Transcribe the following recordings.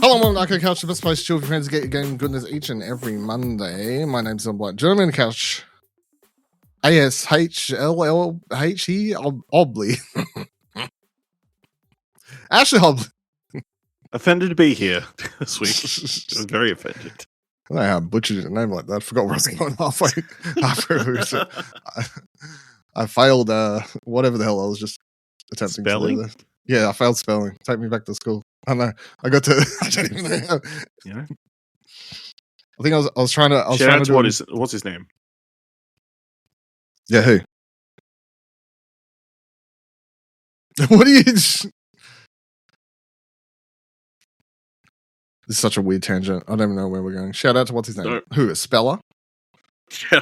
Hello, welcome to Arcade Couch, the best place to chill with your friends, get your game goodness each and every Monday. My name's Blight. Join me on the couch. ASHLLHE Obley. Ashley Hobley. Offended to be here this week. I was very offended. I don't know how I butchered your name like that. I forgot where I was going halfway through. I failed whatever the hell I was just attempting Spelling? to do. Yeah, I failed spelling. Take me back to school. I know. I got to. I don't even know. Yeah. I think I was trying to. Shout out to what's his name? Yeah, who? What are you? This is such a weird tangent. I don't even know where we're going. Shout out to what's his name? No. Who? A speller? Yeah.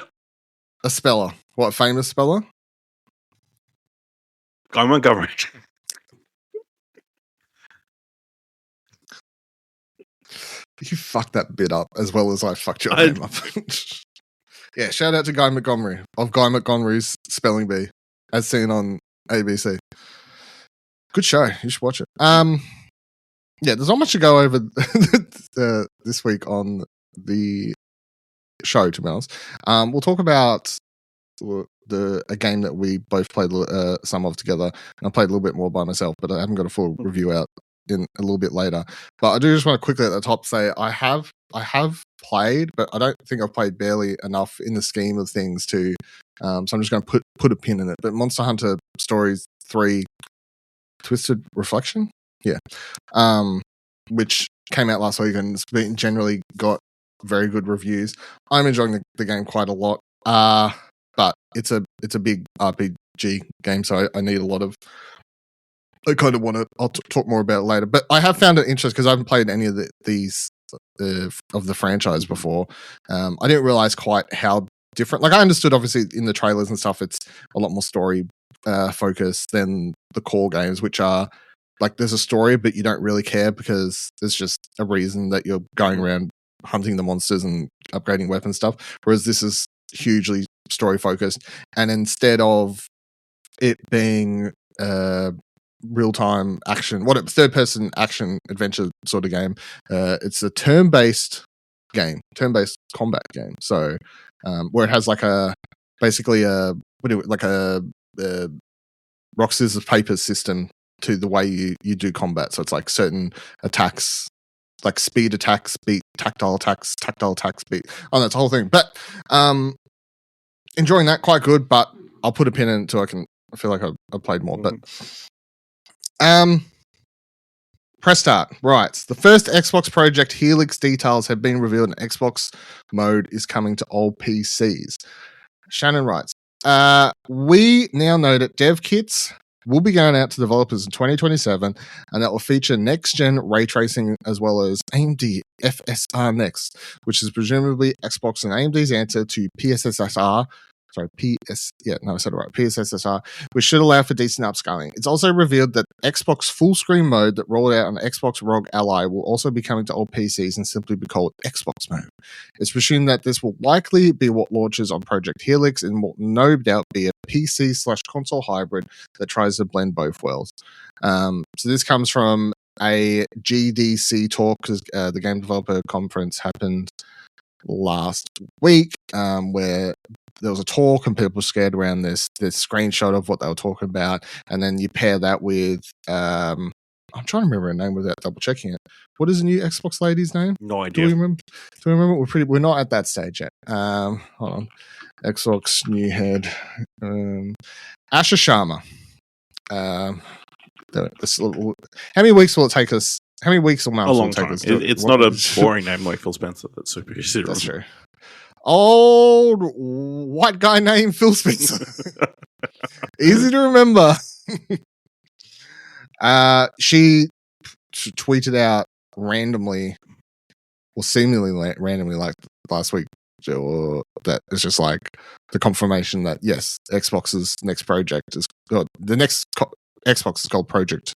A speller. What? Famous speller? Guy Montgomery. You fucked that bit up as well as I fucked your name up. Yeah, shout out to Guy Montgomery of Guy Montgomery's Spelling Bee, as seen on ABC. Good show. You should watch it. Yeah, there's not much to go over this week on the show, to be honest. We'll talk about a game that we both played some of together, and I played a little bit more by myself, but I haven't got a full review out in a little bit later. But I do just want to quickly at the top say I have played, but I don't think I've played barely enough in the scheme of things to. So I'm just going to put a pin in it. But Monster Hunter Stories 3 Twisted Reflection? Yeah. Which came out last week and it's been generally got very good reviews. I'm enjoying the game quite a lot. But it's a big RPG game, so I need a lot of. I kind of want to. I'll talk more about it later, but I have found it interesting because I haven't played any of these of the franchise before. I didn't realize quite how different. Like I understood, obviously, in the trailers and stuff, it's a lot more story focused than the core games, which are like there's a story, but you don't really care because there's just a reason that you're going around hunting the monsters and upgrading weapon stuff. Whereas this is hugely story focused, and instead of it being real-time action, third-person action adventure sort of game, it's a turn-based combat game. So where it has like basically a rock scissors paper system to the way you do combat. So it's like certain attacks, like speed attacks beat tactile attacks beat. Oh, that's the whole thing. But enjoying that quite good, but I'll put a pin in it until I feel like I've played more. But press start. Right. The first Xbox Project Helix details have been revealed and Xbox mode is coming to all PCs. Shannon writes, we now know that dev kits will be going out to developers in 2027 and that will feature next-gen ray tracing as well as AMD FSR Next, which is presumably Xbox and AMD's answer to PSSR. Sorry, PSSR, which should allow for decent upscaling. It's also revealed that Xbox full screen mode that rolled out on Xbox ROG Ally will also be coming to all PCs and simply be called Xbox mode. It's presumed that this will likely be what launches on Project Helix and will no doubt be a PC/console hybrid that tries to blend both worlds. So this comes from a GDC talk because the Game Developer Conference happened last week, where there was a talk and people were scared around this screenshot of what they were talking about, and then you pair that with I'm trying to remember her name without double checking it. What is the new Xbox lady's name? No idea. Do we remember? We're not at that stage yet. Hold on. Xbox new head. Asha Sharma. How many weeks will it take us? How many weeks or months will it take us? It's not a boring name like Phil Spencer. That's super easy. That's true. Old white guy named Phil Spencer. Easy to remember. She tweeted out randomly, or seemingly randomly, like last week, that it's just like the confirmation that yes, Xbox's next project is the next Xbox is called Project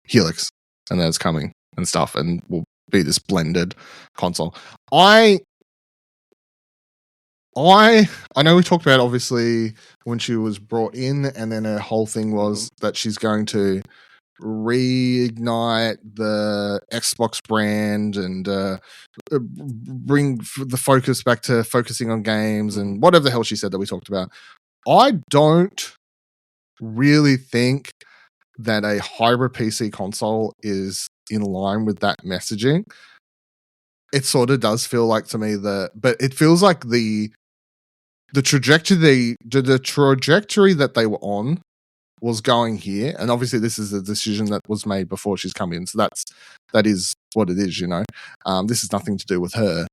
Helix, and that's coming and stuff, and will be this blended console. I know we talked about obviously when she was brought in, and then her whole thing was that she's going to reignite the Xbox brand and bring the focus back to focusing on games and whatever the hell she said that we talked about. I don't really think that a hybrid PC console is in line with that messaging. It sort of does feel like to me but it feels like the trajectory that they were on was going here, and obviously this is a decision that was made before she's come in, so that is what it is, you know. This is nothing to do with her,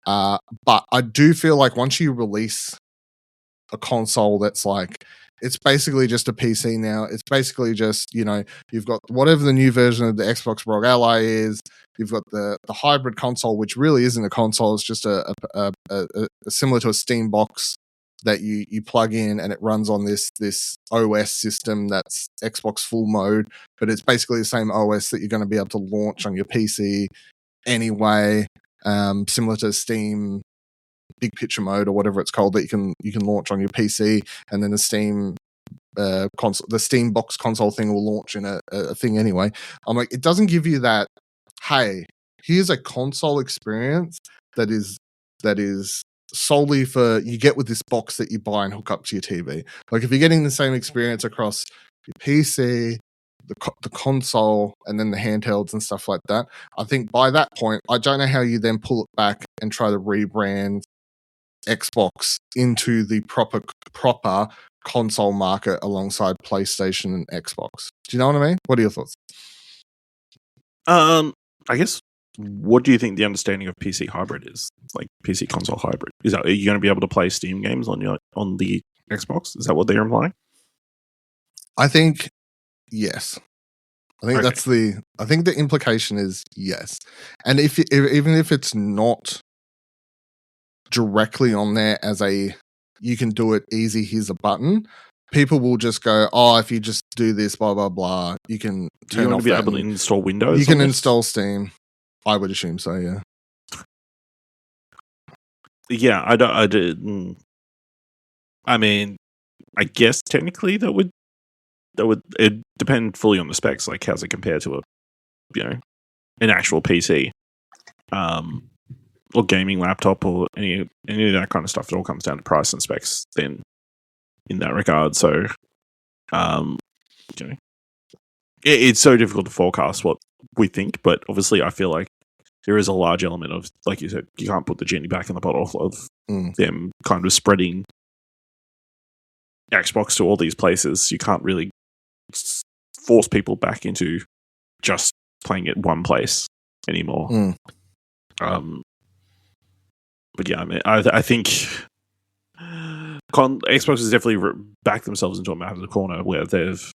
but I do feel like once you release a console that's like, it's basically just a PC now. It's basically just, you know, you've got whatever the new version of the Xbox ROG Ally is. You've got the hybrid console, which really isn't a console. It's just a similar to a Steam box that you plug in and it runs on this OS system that's Xbox full mode, but it's basically the same OS that you're going to be able to launch on your PC anyway, similar to Steam big picture mode or whatever it's called that you can launch on your PC, and then the Steam console, the Steam box console thing will launch in a thing anyway. I'm like, it doesn't give you that, hey, here's a console experience that is solely for you get with this box that you buy and hook up to your TV. Like if you're getting the same experience across your PC, the console, and then the handhelds and stuff like that, I think by that point, I don't know how you then pull it back and try to rebrand Xbox into the proper console market alongside PlayStation and Xbox. Do you know what I mean? What are your thoughts? I guess, what do you think the understanding of PC hybrid is? Like PC console hybrid? Are you going to be able to play Steam games on the Xbox? Is that what they're implying? I think yes. I think Okay. I think the implication is yes. And even if it's not directly on there as you can do it easy, here's a button, people will just go, oh, if you just do this, blah, blah, blah, you can turn You're going off to be that. able to install Windows? You can on this? install Steam. I would assume so, yeah. Yeah, I mean, I guess technically that would it depend fully on the specs. Like, how's it compared to an actual PC, or gaming laptop, or any of that kind of stuff? It all comes down to price and specs. Then, in that regard, so it's so difficult to forecast what we think. But obviously, I feel like there is a large element of, like you said, you can't put the genie back in the bottle of them kind of spreading Xbox to all these places. You can't really force people back into just playing at one place anymore. But yeah, I mean, I think Xbox has definitely backed themselves into a massive corner where they've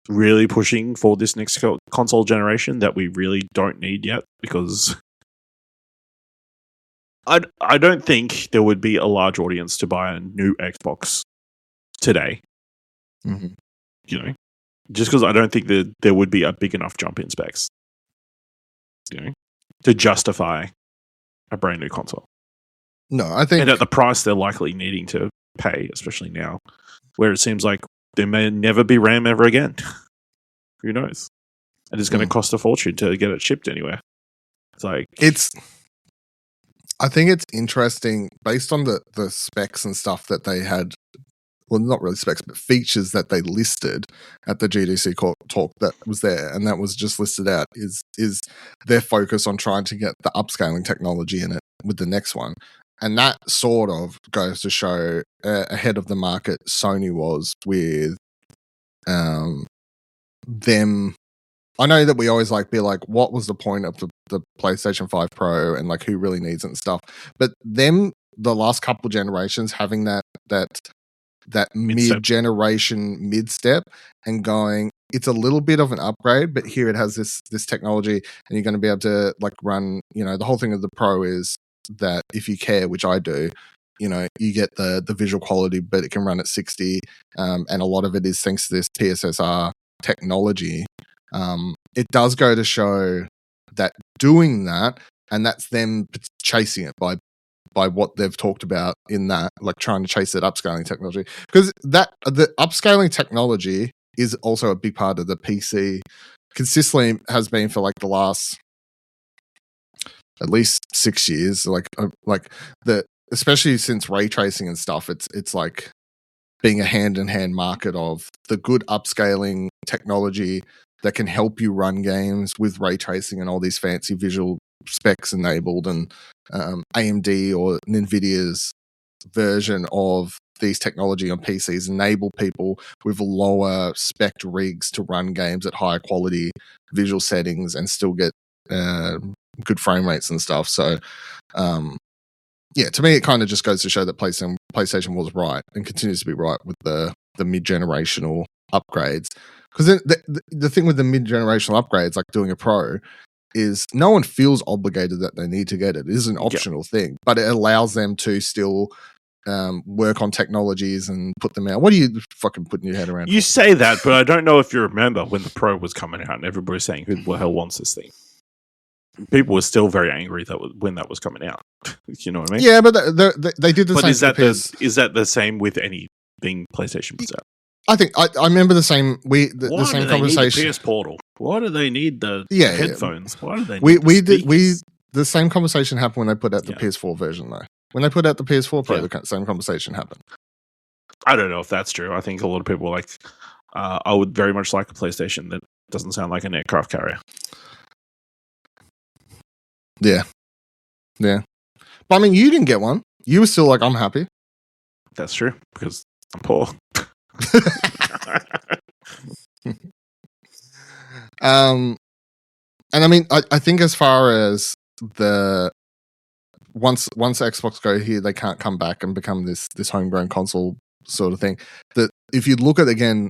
really pushing for this next console generation that we really don't need yet, because I don't think there would be a large audience to buy a new Xbox today. Mm-hmm. Just because I don't think that there would be a big enough jump in specs, to justify a brand new console. No, I think, and at the price they're likely needing to pay, especially now, where it seems like there may never be RAM ever again. Who knows? And it's going to cost a fortune to get it shipped anywhere. It's like, I think it's interesting based on the specs and stuff that they had. Well, not really specs, but features that they listed at the GDC talk that was there, and that was just listed out, is their focus on trying to get the upscaling technology in it with the next one. And that sort of goes to show ahead of the market Sony was with them. I know that we always be like, what was the point of the PlayStation 5 Pro, and like who really needs it and stuff. But them, the last couple generations, having that mid-generation mid-step and going, it's a little bit of an upgrade, but here it has this technology, and you're going to be able to run, the whole thing of the Pro is that if you care, which I do, you get the visual quality, but it can run at 60, and a lot of it is thanks to this PSSR technology. It does go to show that doing that, and that's them chasing it by what they've talked about in that, trying to chase that upscaling technology, because the upscaling technology is also a big part of the PC consistently has been for like the last at least 6 years. Especially since ray tracing and stuff, it's like being a hand-in-hand market of the good upscaling technology that can help you run games with ray tracing and all these fancy visual specs enabled, and AMD or NVIDIA's version of these technology on PCs enable people with lower spec rigs to run games at higher quality visual settings and still get good frame rates and stuff. So to me, it kind of just goes to show that PlayStation was right and continues to be right with the mid-generational upgrades. Because the thing with the mid-generational upgrades, like doing a Pro, is no one feels obligated that they need to get it. It is an optional thing, but it allows them to still work on technologies and put them out. What are you fucking putting your head around? You say that, but I don't know if you remember when the Pro was coming out and everybody was saying, who the hell wants this thing? People were still very angry when that was coming out. You know what I mean? Yeah, but they did the same. But is that the same with anything PlayStation puts out? I think I remember the same. The same conversation. Need the PS Portal? Why do they need the headphones? Yeah. Why do they? Need the same conversation happened when they put out the PS4 version, though. When they put out the PS4 Pro, the same conversation happened. I don't know if that's true. I think a lot of people were like, I would very much like a PlayStation that doesn't sound like an aircraft carrier. Yeah. But I mean, you didn't get one. You were still like, I'm happy. That's true, because I'm poor. And I mean, I think as far as the once Xbox go here, they can't come back and become this homegrown console sort of thing. That if you look at again,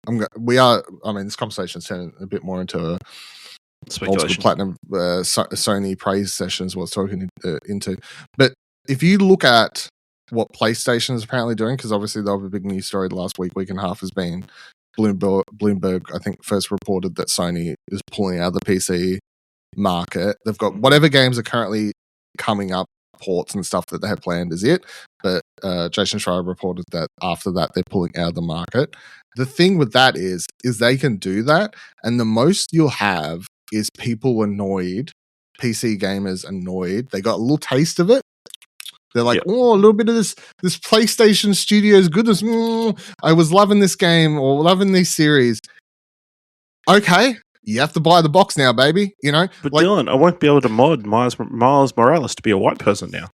this conversation's turning a bit more into old school platinum Sony praise sessions. What I was talking into, but if you look at what PlayStation is apparently doing, because obviously the other big news story the last week and a half has been Bloomberg, I think, first reported that Sony is pulling out of the PC market. They've got whatever games are currently coming up, ports and stuff that they have planned is it. But Jason Schreier reported that after that, they're pulling out of the market. The thing with that is they can do that, and the most you'll have is people annoyed, PC gamers annoyed. They got a little taste of it. They're like, oh, a little bit of this PlayStation Studios goodness. I was loving this game or loving this series. Okay, you have to buy the box now, baby. You know, but Dylan, I won't be able to mod Miles Morales to be a white person now.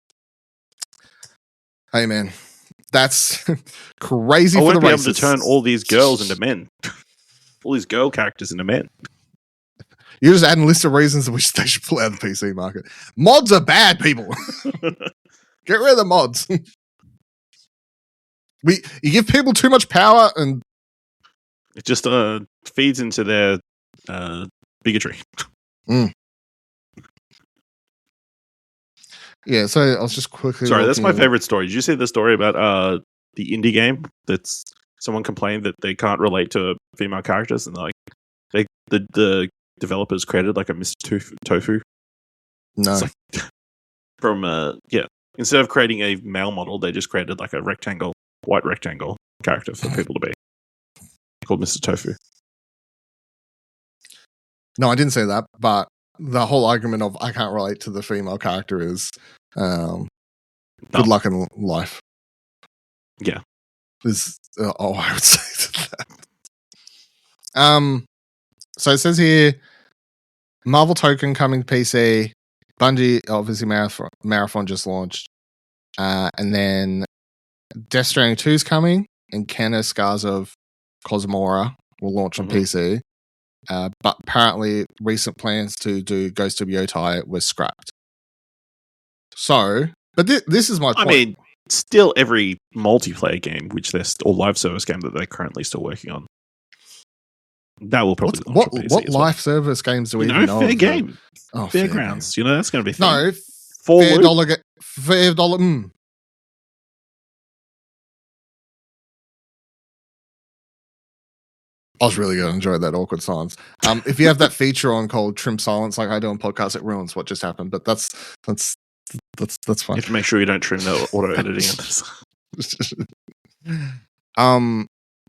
Hey, man, that's crazy. I won't be able to turn all these girls into men, all these girl characters into men. You're just adding a list of reasons in which they should pull out of the PC market. Mods are bad, people. Get rid of the mods. You give people too much power, and it just feeds into their bigotry. Yeah, so I was just quickly. Sorry, that's my favorite story. Did you see the story about the indie game that's someone complained that they can't relate to female characters, and the developers created like a Mr. Tofu? No. From instead of creating a male model, they just created like a white rectangle character for people to be called Mr. Tofu. No, I didn't say that, but the whole argument of I can't relate to the female character is good luck in life. Yeah. Is all I would say to that. So it says here, Marvel Token coming to PC. Bungie, obviously, Marathon just launched. And then Death Stranding 2 is coming, and Kenna Scars of Cosmora will launch on PC. But apparently, recent plans to do Ghost of Yotai were scrapped. So, but this is my point. I mean, still every multiplayer game, or live service game that they're currently still working on, that will probably launch on PC. What live service games do we even know? Fair game. Oh, Fairgrounds. Game. That's going to be thing. No, fair dollar. I was really going to enjoy that awkward silence. If you have that feature on called Trim Silence, like I do on podcasts, it ruins what just happened. But that's fine. You have to make sure you don't trim the auto editing.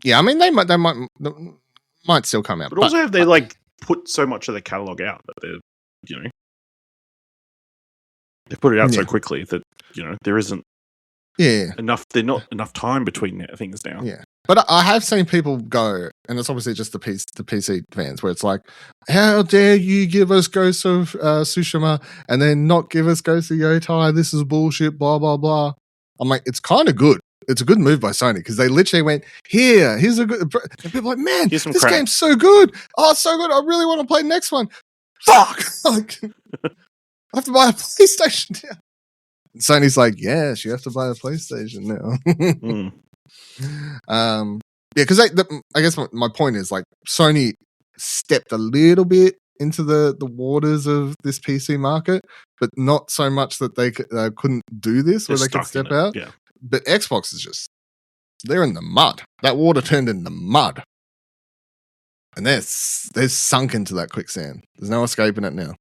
Yeah, I mean they might still come out. But also, have they like put so much of their catalog out that they put it out so quickly that there isn't enough. There's not enough time between things now. Yeah. But I have seen people go, and it's obviously just the PC fans, where it's like, how dare you give us Ghost of Tsushima and then not give us Ghost of Yotai? This is bullshit, blah, blah, blah. I'm like, it's kind of good. It's a good move by Sony because they literally went, here's a good... And people are like, man, this game's so good. Oh, it's so good. I really want to play the next one. Fuck! Like, I have to buy a PlayStation now. And Sony's like, yes, you have to buy a PlayStation now. Because I guess my point is, like, Sony stepped a little bit into the waters of this PC market, but not so much that they couldn't do this, where they could step out. Yeah. But Xbox is they're in the mud. That water turned into mud. And they're sunk into that quicksand. There's no escaping it now.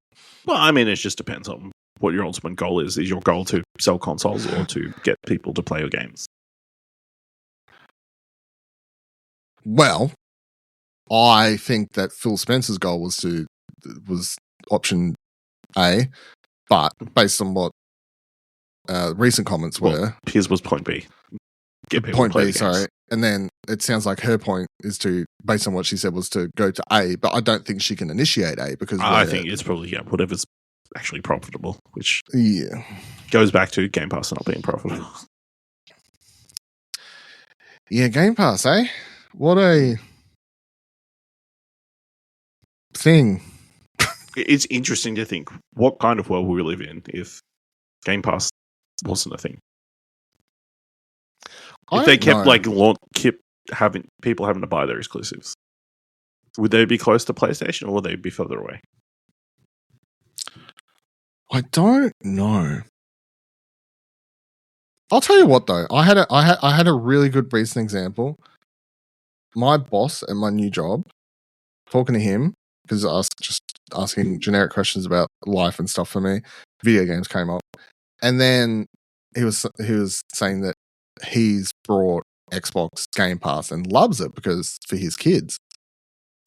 Well, I mean, it just depends on what your ultimate goal is. Is your goal to sell consoles or to get people to play your games? Well, I think that Phil Spencer's goal was option A, but based on what recent comments were, his was point B. Get people point to play B, sorry. And then it sounds like her point is to, based on what she said, was to go to A, but I don't think she can initiate A because I think it's probably whatever's actually profitable, which goes back to Game Pass not being profitable. Yeah, Game Pass, eh? What a thing. It's interesting to think what kind of world we live in if Game Pass wasn't a thing. If they kept having people having to buy their exclusives, would they be close to PlayStation or would they be further away? I don't know. I'll tell you what though, I had a really good recent example. My boss at my new job, talking to him, because just asking generic questions about life and stuff for me, video games came up. And then he was saying that he's brought Xbox Game Pass and loves it because for his kids,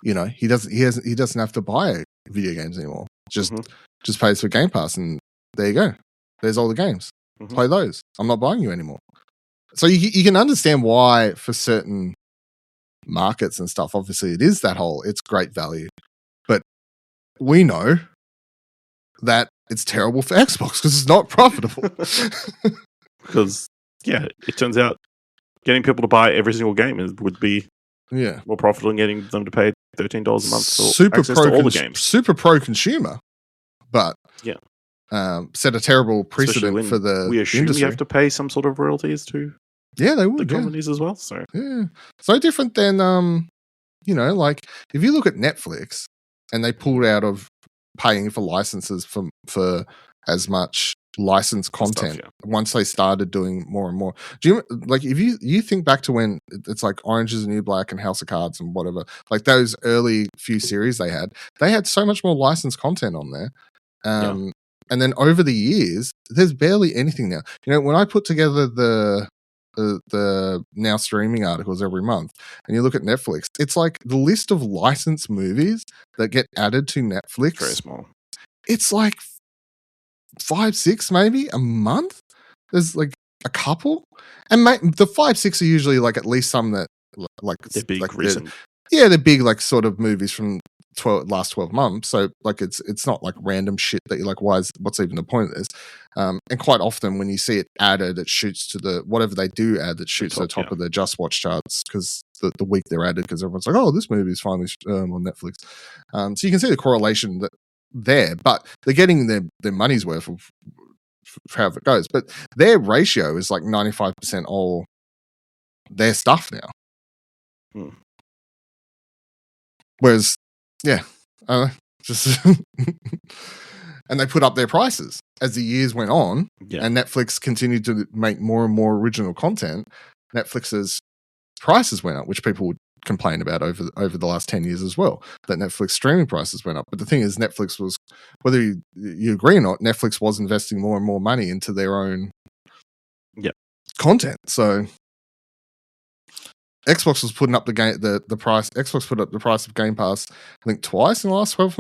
he doesn't have to buy video games anymore. Just pays for Game Pass and there you go. There's all the games. Play those. I'm not buying you anymore. So you can understand why for certain markets and stuff, obviously it is it's great value. But we know that it's terrible for Xbox because it's not profitable. Because, it turns out getting people to buy every single game would be more profitable than getting them to pay $13 a month for access to all the games. Super pro-consumer, but set a terrible precedent for the we assume industry. You have to pay some sort of royalties to they would, the companies as well. So so different than like if you look at Netflix and they pulled out of paying for licenses for as much licensed content once they started doing more and more. Do you like if you think back to when it's like Orange is the New Black and House of Cards and whatever, like those early few series they had so much more licensed content on there. And then over the years, there's barely anything now. When I put together the now streaming articles every month, and you look at Netflix, it's like the list of licensed movies that get added to Netflix. Very small. It's like 5, 6 maybe a month. There's like a couple, and the 5, 6 are usually like at least some that like they're big, like recent. They're big, like sort of movies from last 12 months. So like it's not like random shit that you're like, what's even the point of this? And quite often when you see it added, it shoots to the whatever they do add that shoots to the top of their Just Watch charts because the week they're added, because everyone's like, oh, this movie is finally on Netflix. So you can see the correlation there, but they're getting their money's worth of however it goes. But their ratio is like 95% all their stuff now. Whereas, just and they put up their prices as the years went on, and Netflix continued to make more and more original content. Netflix's prices went up, which people would complain about over the last 10 years as well, that Netflix streaming prices went up. But the thing is, Netflix was, whether you agree or not, Netflix was investing more and more money into their own content. So Xbox was putting up the price. Xbox put up the price of Game Pass, I think, twice in the last 12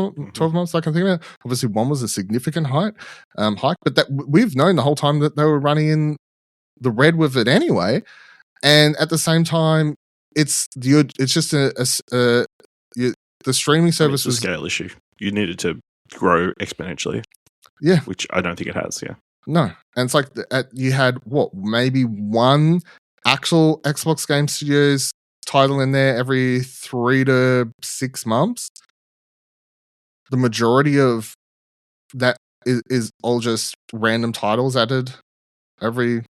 months. I can think of it. Obviously, one was a significant hike, but that we've known the whole time that they were running in the red with it anyway. And at the same time, it's just the streaming service was a scale issue. You needed to grow exponentially. Yeah, which I don't think it has. Yeah, no, and it's like you had maybe one actual Xbox Game Studios title in there every 3 to 6 months. The majority of that is all just random titles added every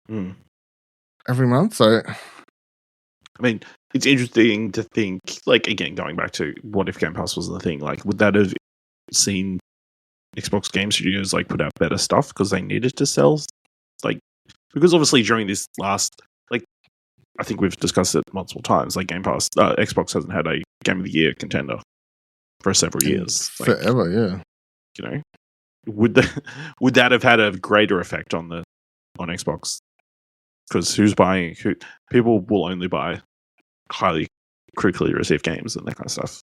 month. So, I mean, it's interesting to think, like, again, going back to what if Game Pass wasn't the thing, like, would that have seen Xbox Game Studios like put out better stuff because they needed to sell, like, because obviously during this last, like, I think we've discussed it multiple times, like Game Pass, Xbox hasn't had a Game of the Year contender for several years, forever. Yeah, you know, would that have had a greater effect on Xbox? Because people will only buy highly critically received games and that kind of stuff.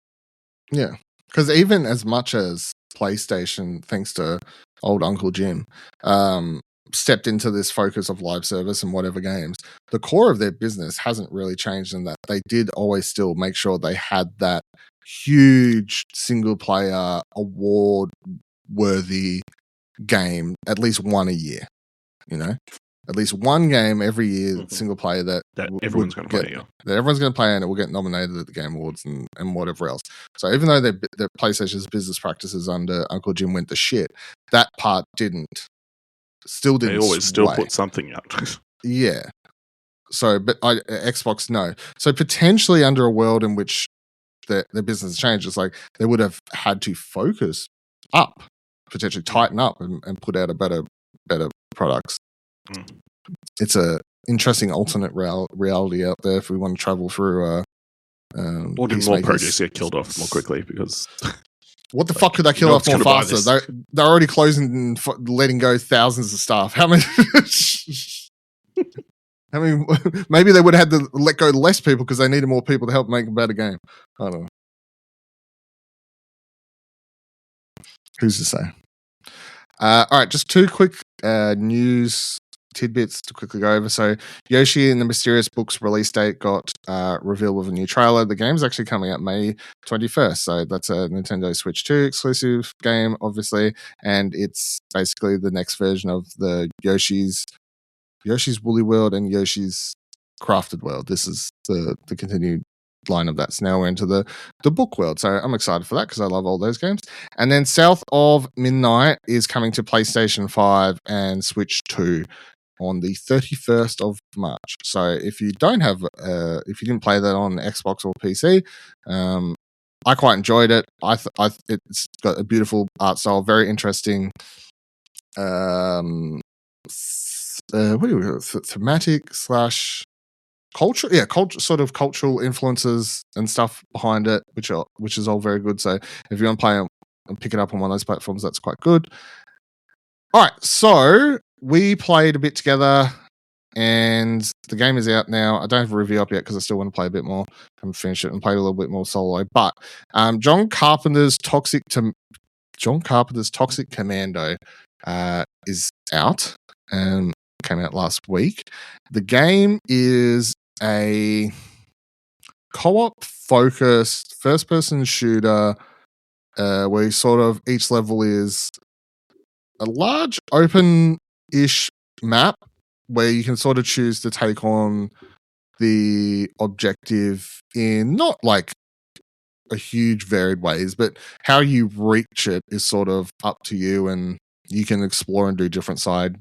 Yeah, because even as much as PlayStation, thanks to old Uncle Jim, stepped into this focus of live service and whatever games, the core of their business hasn't really changed in that they did always still make sure they had that huge single player award worthy game, at least one a year, at least one game every year, single player that everyone's going to play. That everyone's going to play, and it will get nominated at the Game Awards and whatever else. So even though the PlayStation's business practices under Uncle Jim went to shit, that part didn't. Still didn't. They always still put something out. Yeah. So, but Xbox, no. So potentially under a world in which their business changes, like they would have had to focus up, potentially tighten up, and put out a better products. It's a interesting alternate reality out there if we want to travel through. Or did more projects get killed off more quickly? Because what the fuck could they kill off more faster? They're already closing and letting go thousands of staff. How many? Maybe they would have had to let go less people because they needed more people to help make a better game. I don't know. Who's to say? All right, just two quick news tidbits to quickly go over. So Yoshi and the Mysterious Books release date got revealed with a new trailer. The game's actually coming out May 21st. So that's a Nintendo Switch 2 exclusive game, obviously. And it's basically the next version of the Yoshi's Woolly World and Yoshi's Crafted World. This is the continued line of that. So now we're into the book world. So I'm excited for that because I love all those games. And then South of Midnight is coming to PlayStation 5 and Switch 2 on the 31st of March. So if you don't have, if you didn't play that on Xbox or PC, I quite enjoyed it. It's got a beautiful art style, very interesting. Thematic / culture, sort of cultural influences and stuff behind it, which is all very good. So if you want to play and pick it up on one of those platforms, that's quite good. All right, so we played a bit together, and the game is out now. I don't have a review up yet because I still want to play a bit more and finish it and play a little bit more solo. But John Carpenter's Toxic Commando is out and came out last week. The game is a co-op focused first-person shooter where sort of each level is a large open-ish map where you can sort of choose to take on the objective in not like a huge varied ways, but how you reach it is sort of up to you, and you can explore and do different side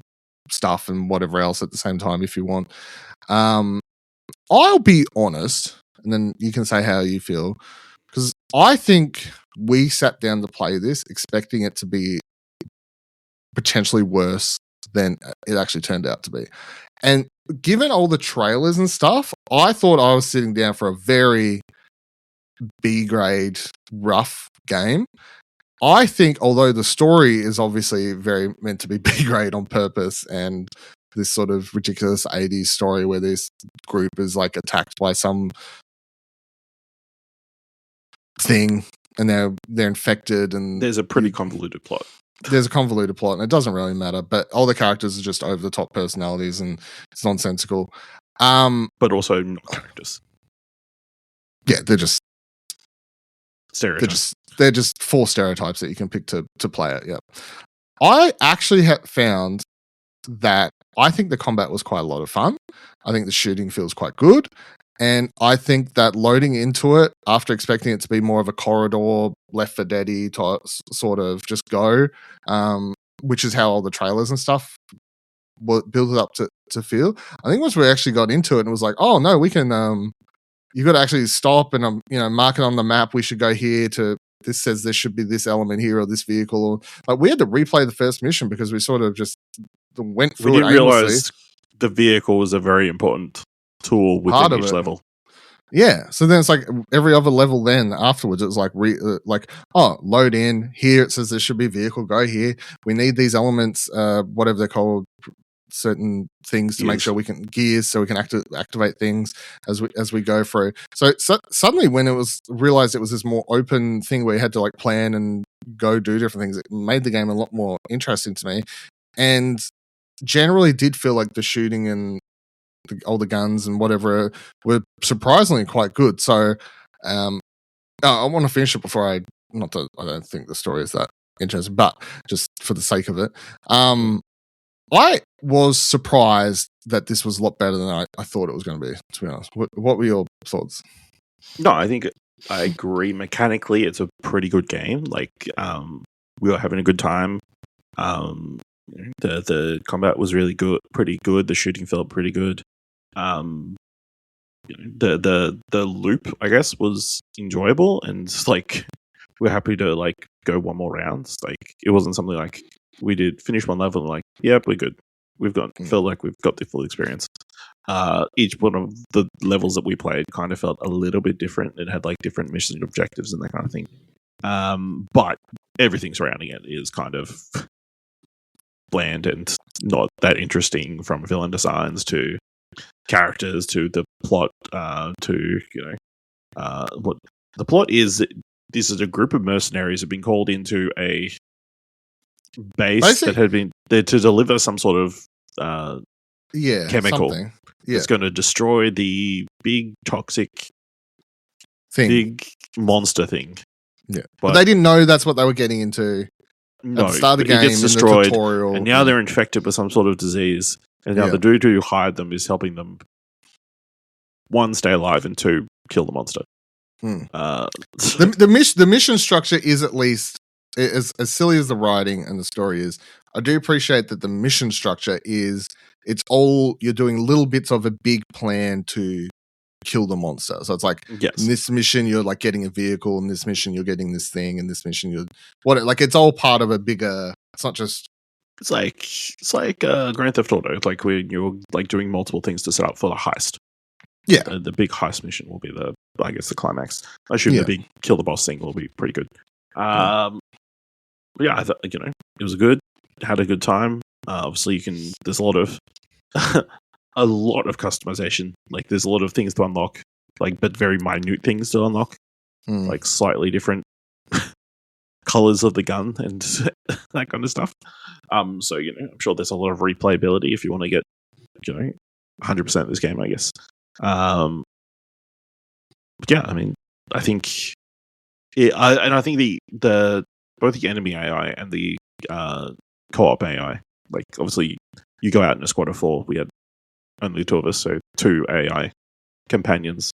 stuff and whatever else at the same time if you want. I'll be honest, and then you can say how you feel, because I think we sat down to play this expecting it to be potentially worse than it actually turned out to be. And given all the trailers and stuff, I thought I was sitting down for a very B-grade rough game. I think, although the story is obviously very meant to be B-grade on purpose, and this sort of ridiculous 80s story where this group is like attacked by some thing and they're infected, and there's a pretty convoluted plot. There's a convoluted plot, and it doesn't really matter, but all the characters are just over the top personalities and it's nonsensical. But also not characters. Yeah, they're just stereotypes. They're just 4 stereotypes that you can pick to play it. Yep. I actually found that I think the combat was quite a lot of fun. I think the shooting feels quite good. And I think that loading into it after expecting it to be more of a corridor, Left 4 Dead-y type, sort of just go, which is how all the trailers and stuff built it up to feel. I think once we actually got into it and it was like, oh no, we can, you got to actually stop and mark it on the map. We should go here to. This says there should be this element here or this vehicle. Or like we had to replay the first mission because we sort of just went through. We didn't realize the vehicle was a very important tool within each level. Yeah, so then it's like every other level. Then afterwards, it was like load in here. It says there should be a vehicle. Go here. We need these elements, whatever they're called, certain things to make sure we can gears, so we can activate things as we go through. So suddenly, when it was realized it was this more open thing where you had to like plan and go do different things, it made the game a lot more interesting to me, and generally did feel like the shooting and all the guns and whatever were surprisingly quite good. So I want to finish it before I don't think the story is that interesting, but just for the sake of it, I was surprised that this was a lot better than I thought it was going to be, to be honest. What were your thoughts? No, I think I agree. Mechanically, it's a pretty good game. Like, we were having a good time. The combat was really good, pretty good. The shooting felt pretty good. The loop, I guess, was enjoyable, and like we're happy to like go one more round. Like, it wasn't something like we did finish one level and like, yep, we're good. Felt like we've got the full experience. Each one of the levels that we played kind of felt a little bit different. It had like different mission objectives and that kind of thing. But everything surrounding it is kind of bland and not that interesting, from villain designs to characters to the plot, to what the plot is. This is a group of mercenaries have been called into a base that had been there to deliver some sort of chemical that's going to destroy the big toxic big monster thing. Yeah, but they didn't know that's what they were getting into. No, at the start of the game, it gets destroyed, in the tutorial, and now they're infected with some sort of disease. And now the dude who hired them is helping them, 1, stay alive, and 2, kill the monster. The mission structure is, at least as silly as the writing and the story is, I do appreciate that the mission structure is, it's all, you're doing little bits of a big plan to kill the monster. So it's like, in this mission you're like getting a vehicle, in this mission you're getting this thing, in this mission you're it's all part of a bigger, it's not just, it's like Grand Theft Auto. It's like when you're like doing multiple things to set up for the heist. Yeah, the big heist mission will be the climax. I assume the big kill the boss thing will be pretty good. I thought, it was good. Had a good time. Obviously, there's a lot of customization. Like, there's a lot of things to unlock, like, but very minute things to unlock, like slightly different colors of the gun and that kind of stuff. So I'm sure there's a lot of replayability if you want to get 100% of this game, I guess. I mean, I think I think the both the enemy AI and the co-op AI, like, obviously you go out in a squad of 4. We had only 2 of us, so 2 AI companions.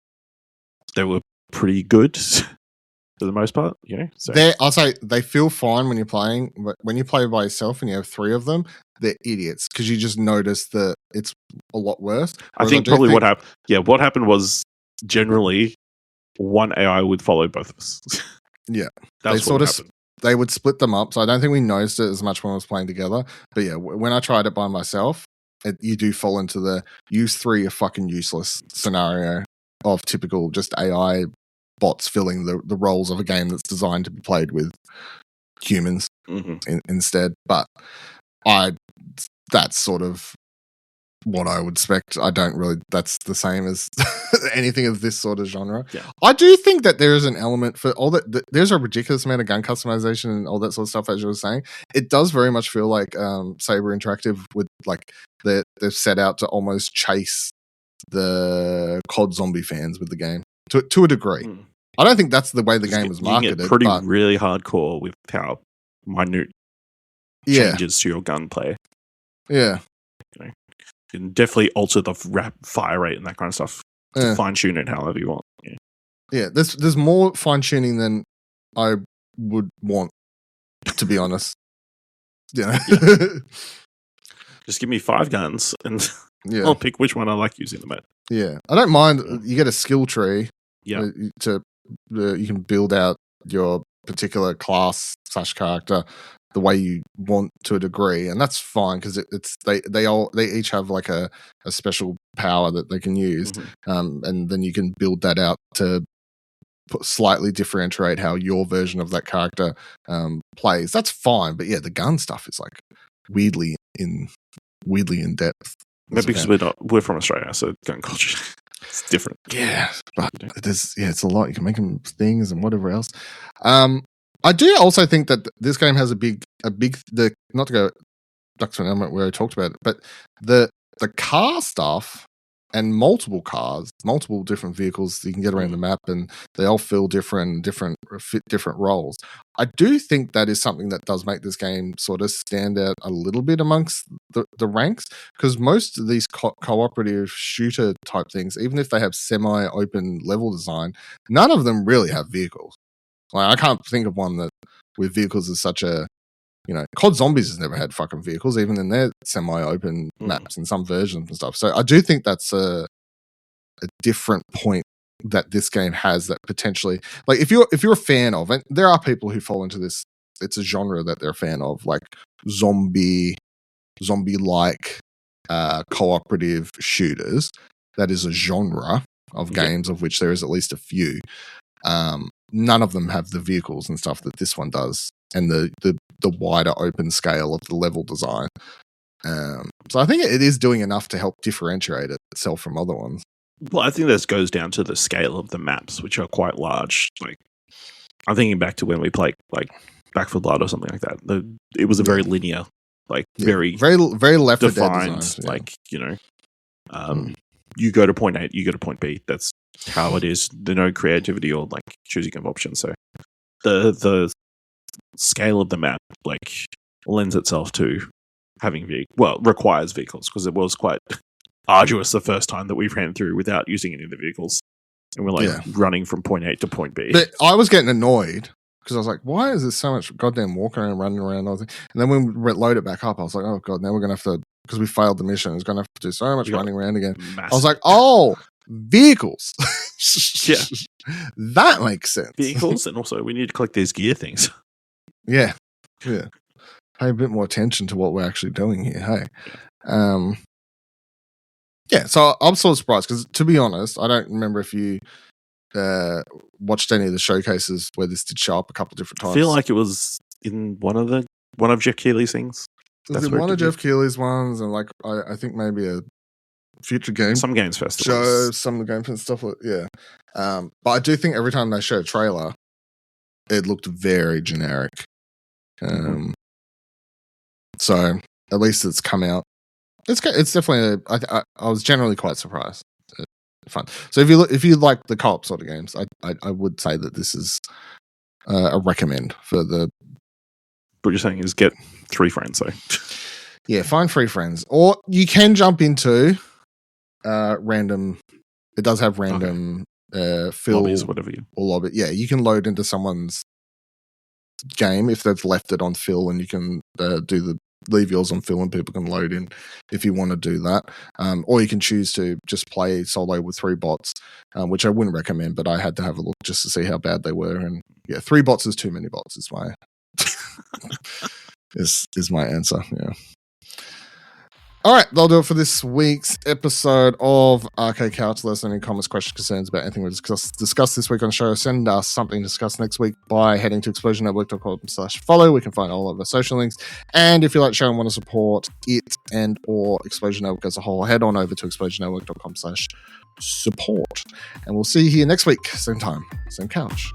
They were pretty good for the most part, So. I'll say they feel fine when you're playing, but when you play by yourself and you have 3 of them, they're idiots because you just notice that it's a lot worse. I think probably what happened. Yeah, what happened was generally one AI would follow both of us. Yeah, that's what happened. They would split them up, so I don't think we noticed it as much when I was playing together. But yeah, when I tried it by myself, you do fall into the use 3 are fucking useless scenario of typical just AI bots filling the roles of a game that's designed to be played with humans instead. But that's sort of what I would expect. I don't really. That's the same as anything of this sort of genre. Yeah. I do think that there is an element for all that. There's a ridiculous amount of gun customization and all that sort of stuff, as you were saying. It does very much feel like Saber Interactive with like they've set out to almost chase the COD zombie fans with the game to a degree. I don't think that's the way the game was marketed. You get really hardcore with how minute changes to your gunplay. Yeah. You can definitely alter the fire rate and that kind of stuff to fine tune it however you want. Yeah, there's more fine tuning than I would want, to be honest. Yeah. Just give me 5 guns and I'll pick which one I like using the most. Yeah. I don't mind. You get a skill tree. Yeah. You can build out your particular class / character the way you want to a degree, and that's fine because they each have like a special power that they can use, and then you can build that out to slightly differentiate how your version of that character plays. That's fine, but yeah, the gun stuff is like weirdly in depth. Maybe because we're from Australia, so gun culture it's different. Yeah, but it's a lot. You can make them things and whatever else. I do also think that this game has a big not to go back to an element where I talked about it, but the car stuff and multiple cars, multiple different vehicles you can get around the map, and they all fill fit different roles. I do think that is something that does make this game sort of stand out a little bit amongst the ranks, because most of these cooperative shooter type things, even if they have semi-open level design, none of them really have vehicles. Like, I can't think of one that with vehicles is such a, COD Zombies has never had fucking vehicles, even in their semi-open maps and some versions and stuff. So I do think that's a different point that this game has that potentially, like, if you're a fan of, and there are people who fall into this, it's a genre that they're a fan of, like zombie-like cooperative shooters. That is a genre of games of which there is at least a few. None of them have the vehicles and stuff that this one does, and the wider open scale of the level design. So I think it is doing enough to help differentiate itself from other ones. Well, I think this goes down to the scale of the maps, which are quite large. Like, I'm thinking back to when we played like Back 4 Blood or something like that. It was a very linear, like very Left 4 Dead defined, designs, like you go to point A, you go to point B. That's how it is. There's no creativity or like choosing of options. So the scale of the map like lends itself to having requires vehicles, because it was quite arduous the first time that we ran through without using any of the vehicles, and we're running from point A to point B. But I was getting annoyed because I was like, why is there so much goddamn walking around, running around? And then when we load it back up, I was like, oh god, now we're gonna have to, because we failed the mission, it's gonna have to do so much running around again. Massive. I was like, oh, vehicles. Yeah, that makes sense. Vehicles, and also we need to collect these gear things. Yeah. Pay a bit more attention to what we're actually doing here. Hey, so I'm sort of surprised because, to be honest, I don't remember if you watched any of the showcases where this did show up a couple of different times. I feel like it was in one of Jeff Keighley's things. Was it one of Jeff Keighley's ones, and like I think maybe a future game, some games festivals, show some of the games and stuff. But I do think every time they show a trailer, it looked very generic. So at least it's come out. It's definitely. I was generally quite surprised. Fun. So if you like the co-op sort of games, I would say that this is a recommend for the. What you're saying is get 3 friends, though. Yeah, find 3 friends, or you can jump into random. It does have random fill lobbies, whatever or lobby. Yeah, you can load into someone's game if they've left it on fill, and you can leave yours on fill and people can load in if you want to do that. Or you can choose to just play solo with 3 bots, which I wouldn't recommend, but I had to have a look just to see how bad they were. And yeah, 3 bots is too many bots is my is my answer. Yeah. All right, that'll do it for this week's episode of Arcade Couch. Let us know any comments, questions, concerns about anything we discussed this week on the show. Send us something to discuss next week by heading to explosionnetwork.com/follow. We can find all of our social links. And if you like the show and want to support it and or Explosion Network as a whole, head on over to explosionnetwork.com/support. And we'll see you here next week. Same time, same couch.